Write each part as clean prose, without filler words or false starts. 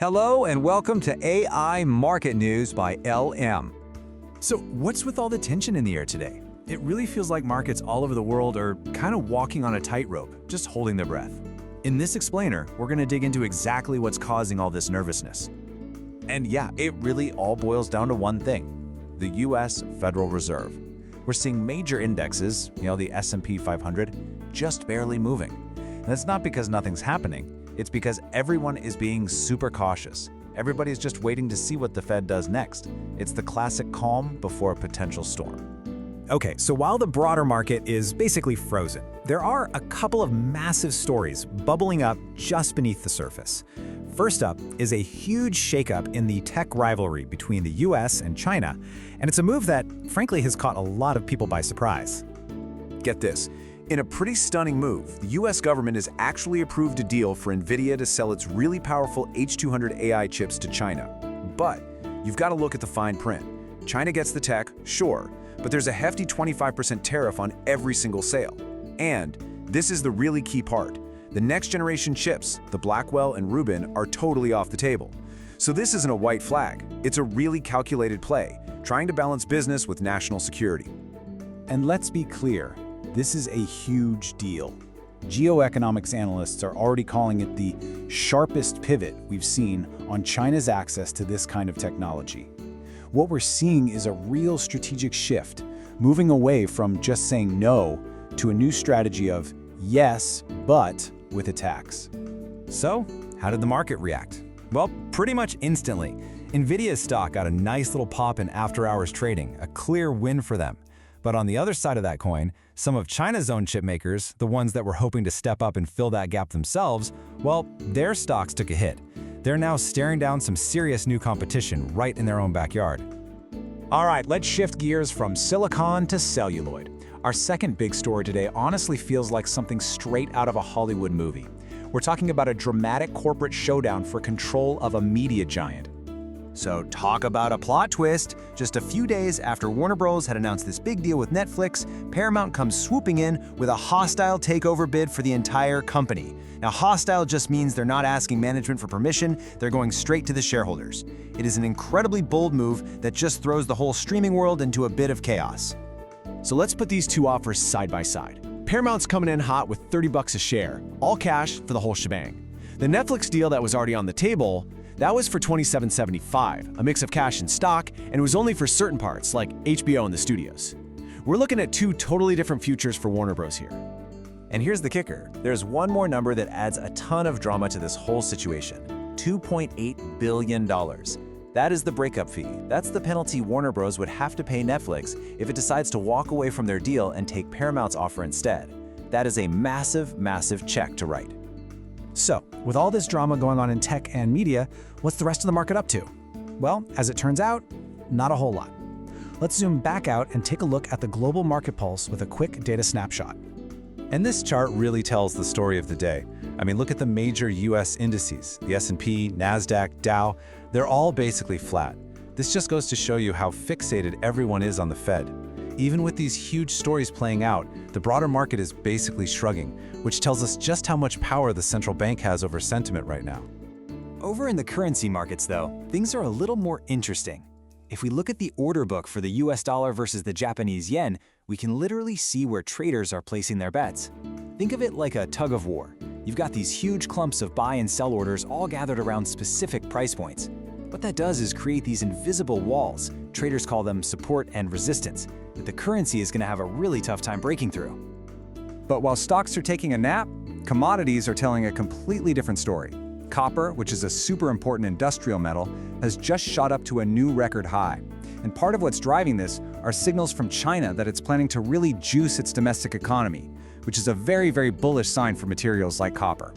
Hello and welcome to AI Market News by LM. So what's with all the tension in the air today? It really feels like markets all over the world are kind of walking on a tightrope, just holding their breath. In this explainer, we're going to dig into exactly what's causing all this nervousness. And yeah, it really all boils down to one thing: the US Federal Reserve. We're seeing major indexes, the S&P 500, just barely moving. And it's not because nothing's happening. It's because everyone is being super cautious. Everybody's just waiting to see what the Fed does next. It's the classic calm before a potential storm. Okay, so while the broader market is basically frozen, there are a couple of massive stories bubbling up just beneath the surface. First up is a huge shakeup in the tech rivalry between the US and China, and it's a move that, frankly, has caught a lot of people by surprise. Get this. In a pretty stunning move, the US government has actually approved a deal for NVIDIA to sell its really powerful H200 AI chips to China. But you've got to look at the fine print. China gets the tech, sure, but there's a hefty 25% tariff on every single sale. And this is the really key part. The next generation chips, the Blackwell and Rubin, are totally off the table. So this isn't a white flag. It's a really calculated play, trying to balance business with national security. And let's be clear, this is a huge deal. Geoeconomics analysts are already calling it the sharpest pivot we've seen on China's access to this kind of technology. What we're seeing is a real strategic shift, moving away from just saying no to a new strategy of yes, but with a tax. So, how did the market react? Well, pretty much instantly. NVIDIA's stock got a nice little pop in after-hours trading, a clear win for them. But on the other side of that coin, some of China's own chip makers, the ones that were hoping to step up and fill that gap themselves, well, their stocks took a hit. They're now staring down some serious new competition right in their own backyard. All right, let's shift gears from silicon to celluloid. Our second big story today honestly feels like something straight out of a Hollywood movie. We're talking about a dramatic corporate showdown for control of a media giant. So talk about a plot twist. Just a few days after Warner Bros. Had announced this big deal with Netflix, Paramount comes swooping in with a hostile takeover bid for the entire company. Now, hostile just means they're not asking management for permission, they're going straight to the shareholders. It is an incredibly bold move that just throws the whole streaming world into a bit of chaos. So let's put these two offers side by side. Paramount's coming in hot with $30 a share, all cash for the whole shebang. The Netflix deal that was already on the table, that was for $27.75, a mix of cash and stock, and it was only for certain parts, like HBO and the studios. We're looking at two totally different futures for Warner Bros. Here. And here's the kicker. There's one more number that adds a ton of drama to this whole situation: $2.8 billion. That is the breakup fee. That's the penalty Warner Bros. Would have to pay Netflix if it decides to walk away from their deal and take Paramount's offer instead. That is a massive, massive check to write. So, with all this drama going on in tech and media, what's the rest of the market up to? Well, as it turns out, not a whole lot. Let's zoom back out and take a look at the global market pulse with a quick data snapshot. And this chart really tells the story of the day. I mean, look at the major US indices, the S&P, NASDAQ, Dow, they're all basically flat. This just goes to show you how fixated everyone is on the Fed. Even with these huge stories playing out, the broader market is basically shrugging, which tells us just how much power the central bank has over sentiment right now. Over in the currency markets, though, things are a little more interesting. If we look at the order book for the US dollar versus the Japanese yen, we can literally see where traders are placing their bets. Think of it like a tug of war. You've got these huge clumps of buy and sell orders all gathered around specific price points. What that does is create these invisible walls. Traders call them support and resistance, that the currency is going to have a really tough time breaking through. But while stocks are taking a nap, commodities are telling a completely different story. Copper, which is a super important industrial metal, has just shot up to a new record high. And part of what's driving this are signals from China that it's planning to really juice its domestic economy, which is a very, very bullish sign for materials like copper.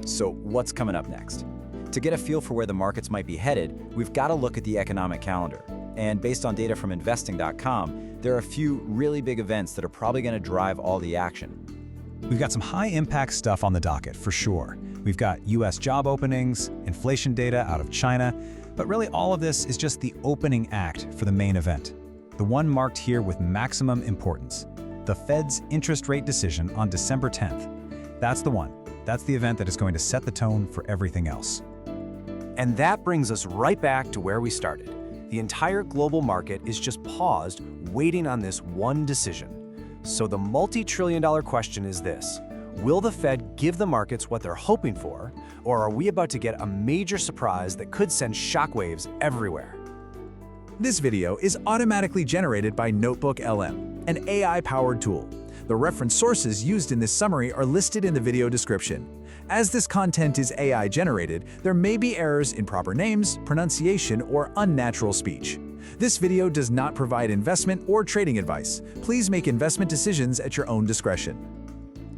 So what's coming up next? To get a feel for where the markets might be headed, we've got to look at the economic calendar. And based on data from investing.com, there are a few really big events that are probably going to drive all the action. We've got some high-impact stuff on the docket, for sure. We've got US job openings, inflation data out of China, but really all of this is just the opening act for the main event. The one marked here with maximum importance: the Fed's interest rate decision on December 10th. That's the one. That's the event that is going to set the tone for everything else. And that brings us right back to where we started. The entire global market is just paused, waiting on this one decision. So the multi-trillion-dollar question is this: will the Fed give the markets what they're hoping for, or are we about to get a major surprise that could send shockwaves everywhere? This video is automatically generated by NotebookLM, an AI-powered tool. The reference sources used in this summary are listed in the video description. As this content is AI-generated, there may be errors in proper names, pronunciation, or unnatural speech. This video does not provide investment or trading advice. Please make investment decisions at your own discretion.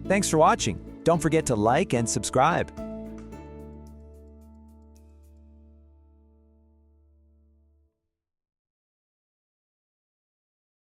Thanks for watching. Don't forget to like and subscribe.